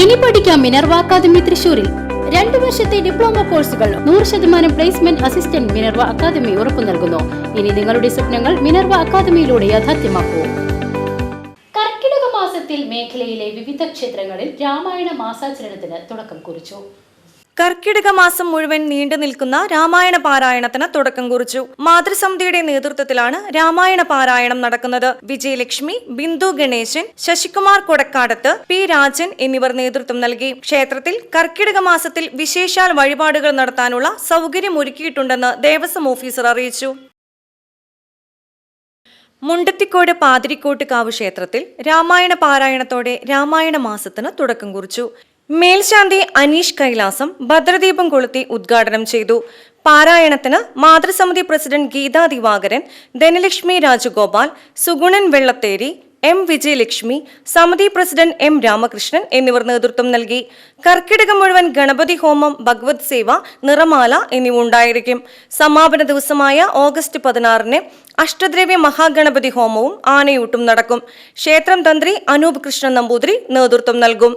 ഇനി പഠിക്കാം Minerva academy തൃശൂരിൽ 2 വർഷത്തെ ഡിപ്ലോമ കോഴ്സുകൾ 100% പ്ലേസ്മെന്റ് അസിസ്റ്റന്റ് മിനർവ അക്കാദമി ഉറപ്പു നൽകുന്നു. ഇനി നിങ്ങളുടെ സ്വപ്നങ്ങൾ മിനർവ അക്കാദമിയിലൂടെ യാഥാർത്ഥ്യമാക്കൂ. കർക്കിടക മാസത്തിൽ മേഖലയിലെ വിവിധ ക്ഷേത്രങ്ങളിൽ രാമായണ മാസാചരണത്തിന് തുടക്കം കുറിച്ചു. കർക്കിടക മാസം മുഴുവൻ നീണ്ടു നിൽക്കുന്ന രാമായണ പാരായണത്തിന് തുടക്കം കുറിച്ചു. മാതൃസമിതിയുടെ നേതൃത്വത്തിലാണ് രാമായണ പാരായണം നടക്കുന്നത്. വിജയലക്ഷ്മി, ബിന്ദു ഗണേശൻ, ശശികുമാർ കൊടക്കാടത്ത്, പി രാജൻ എന്നിവർ നേതൃത്വം നൽകി. ക്ഷേത്രത്തിൽ കർക്കിടക മാസത്തിൽ വിശേഷാൽ വഴിപാടുകൾ നടത്താനുള്ള സൗകര്യം ഒരുക്കിയിട്ടുണ്ടെന്ന് ദേവസ്വം ഓഫീസർ അറിയിച്ചു. മുണ്ടത്തിക്കോട് പാതിരിക്കോട്ടുകാവ് ക്ഷേത്രത്തിൽ രാമായണ പാരായണത്തോടെ രാമായണ മാസത്തിന് തുടക്കം കുറിച്ചു. മേൽശാന്തി അനീഷ് കൈലാസം ഭദ്രദീപം കൊളുത്തി ഉദ്ഘാടനം ചെയ്തു. പാരായണത്തിന് മാതൃസമിതി പ്രസിഡന്റ് ഗീതാ ദിവാകരൻ, ധനലക്ഷ്മി രാജഗോപാൽ, സുഗുണൻ വെള്ളത്തേരി, എം വിജയലക്ഷ്മി, സമിതി പ്രസിഡന്റ് എം രാമകൃഷ്ണൻ എന്നിവർ നേതൃത്വം നൽകി. കർക്കിടകം മുഴുവൻ ഗണപതി ഹോമം, ഭഗവത് സേവ, നിറമാല എന്നിവ ഉണ്ടായിരിക്കും. സമാപന ദിവസമായ ഓഗസ്റ്റ് 16-ന് അഷ്ടദ്രവ്യ മഹാഗണപതി ഹോമവും ആനയൂട്ടും നടക്കും. ക്ഷേത്രം തന്ത്രി അനൂപ് കൃഷ്ണൻ നമ്പൂതിരി നേതൃത്വം നൽകും.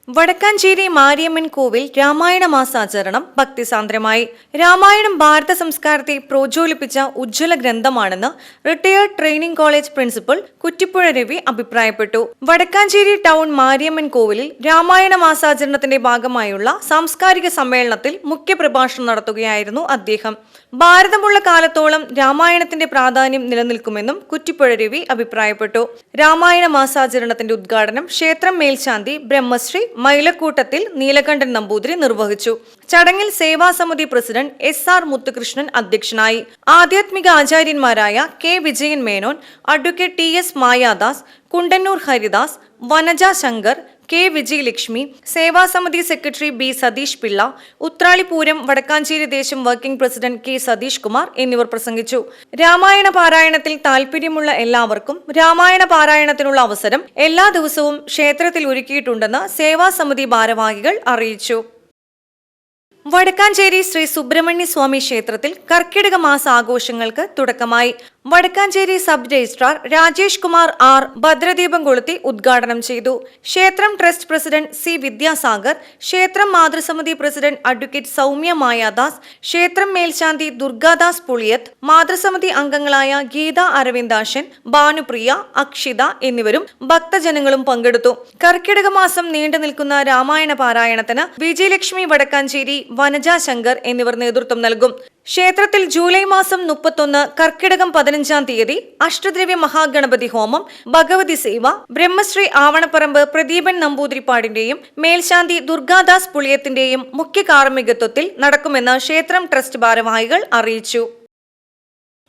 വടക്കാഞ്ചേരി മാരിയമ്മൻ കോവിൽ രാമായണ മാസാചരണം ഭക്തിസാന്ദ്രമായി. രാമായണം ഭാരത സംസ്കാരത്തെ പ്രോജ്വലിപ്പിച്ച ഉജ്ജ്വല ഗ്രന്ഥമാണെന്ന് retired training college principal Kuttippuzha Ravi അഭിപ്രായപ്പെട്ടു. വടക്കാഞ്ചേരി ടൗൺ മാരിയമ്മൻ കോവിലിൽ രാമായണ മാസാചരണത്തിന്റെ ഭാഗമായുള്ള സാംസ്കാരിക സമ്മേളനത്തിൽ മുഖ്യപ്രഭാഷണം നടത്തുകയായിരുന്നു അദ്ദേഹം. ഭാരതമുള്ള കാലത്തോളം രാമായണത്തിന്റെ പ്രാധാന്യം നിലനിൽക്കുമെന്നും കുറ്റിപ്പുഴ രവി അഭിപ്രായപ്പെട്ടു. രാമായണ മാസാചരണത്തിന്റെ ഉദ്ഘാടനം ക്ഷേത്രം മേൽശാന്തി ബ്രഹ്മശ്രീ മൈലക്കൂട്ടത്തിൽ നീലകണ്ഠൻ നമ്പൂതിരി നിർവഹിച്ചു. ചടങ്ങിൽ സേവാസമിതി പ്രസിഡന്റ് SR മുത്തുകൃഷ്ണൻ അധ്യക്ഷനായി. ആധ്യാത്മിക ആചാര്യന്മാരായ K Vijayan Menon, advocate TS Mayadas, Kundannoor Haridas, Vanaja Shankar, K Vijayalakshmi, സേവാസമിതി സെക്രട്ടറി B സതീഷ് പിള്ള, ഉത്രാളിപൂരം വടക്കാഞ്ചേരി ദേശം working president K Satheesh Kumar എന്നിവർ പ്രസംഗിച്ചു. രാമായണ പാരായണത്തിൽ താൽപര്യമുള്ള എല്ലാവർക്കും രാമായണ പാരായണത്തിനുള്ള അവസരം എല്ലാ ദിവസവും ക്ഷേത്രത്തിൽ ഒരുക്കിയിട്ടുണ്ടെന്ന് സേവാസമിതി ഭാരവാഹികൾ അറിയിച്ചു. വടക്കാഞ്ചേരി ശ്രീ സുബ്രഹ്മണ്യ സ്വാമി ക്ഷേത്രത്തിൽ കർക്കിടക മാസ ആഘോഷങ്ങൾക്ക് തുടക്കമായി. Vadakkanchery sub registrar Rajesh Kumar R ഭദ്രദീപം കൊളുത്തി ഉദ്ഘാടനം ചെയ്തു. ക്ഷേത്രം ട്രസ്റ്റ് പ്രസിഡന്റ് C വിദ്യാസാഗർ, ക്ഷേത്രം മാതൃസമിതി പ്രസിഡന്റ് അഡ്വക്കേറ്റ് സൗമ്യ മായാദാസ്, ക്ഷേത്രം മേൽശാന്തി ദുർഗാദാസ് പുളിയത്ത്, മാതൃസമിതി അംഗങ്ങളായ ഗീത അരവിന്ദാശൻ, ഭാനുപ്രിയ, അക്ഷിത എന്നിവരും ഭക്തജനങ്ങളും പങ്കെടുത്തു. കർക്കിടക മാസം നീണ്ടു നിൽക്കുന്ന രാമായണ പാരായണത്തിന് വിജയലക്ഷ്മി വടക്കാഞ്ചേരി, വനജ ശങ്കർ എന്നിവർ നേതൃത്വം നൽകും. ക്ഷേത്രത്തിൽ ജൂലൈ മാസം 31 കർക്കിടകം 15-ാം തീയതി അഷ്ടദ്രവ്യ മഹാഗണപതി ഹോമം, ഭഗവതി സേവ ബ്രഹ്മശ്രീ ആവണപ്പറമ്പ് പ്രദീപൻ നമ്പൂതിരിപ്പാടിന്റെയും മേൽശാന്തി ദുർഗാദാസ് പുളിയത്തിന്റെയും മുഖ്യ കാർമ്മികത്വത്തിൽ നടക്കുമെന്ന് ക്ഷേത്രം ട്രസ്റ്റ് ഭാരവാഹികൾ അറിയിച്ചു.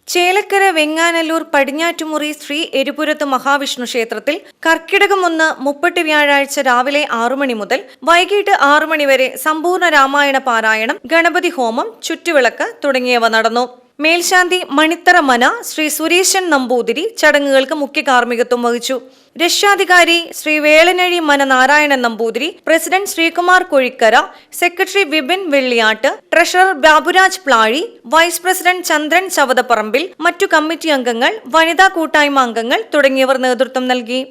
ചേലക്കര വെങ്ങാനല്ലൂർ പടിഞ്ഞാറ്റുമുറി ശ്രീ എരിപുരത്ത് മഹാവിഷ്ണു ക്ഷേത്രത്തിൽ കർക്കിടകം 1 മുപ്പട്ട് വ്യാഴാഴ്ച രാവിലെ 6 മണി മുതൽ വൈകിട്ട് 6 മണി വരെ സമ്പൂർണ്ണ രാമായണ പാരായണം, ഗണപതി ഹോമം, ചുറ്റുവിളക്ക് തുടങ്ങിയവ നടന്നു. മേൽശാന്തി മണിത്തറ മന ശ്രീ സുരേശൻ നമ്പൂതിരി ചടങ്ങുകൾക്ക് മുഖ്യ കാർമ്മികത്വം വഹിച്ചു. രക്ഷാധികാരി Shri Velanazhi Mana Narayanan Namboothiri, president Sreekumar Kozhikkara, secretary Vipin Velliyattu, treasurer Baburaj Plazhi, vice president Chandran Chavathapparambil, മറ്റു കമ്മിറ്റി അംഗങ്ങൾ, വനിതാ കൂട്ടായ്മ അംഗങ്ങൾ തുടങ്ങിയവർ നേതൃത്വം നൽകി.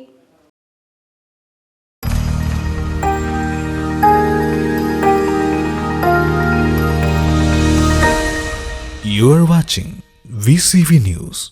You are watching VCV News.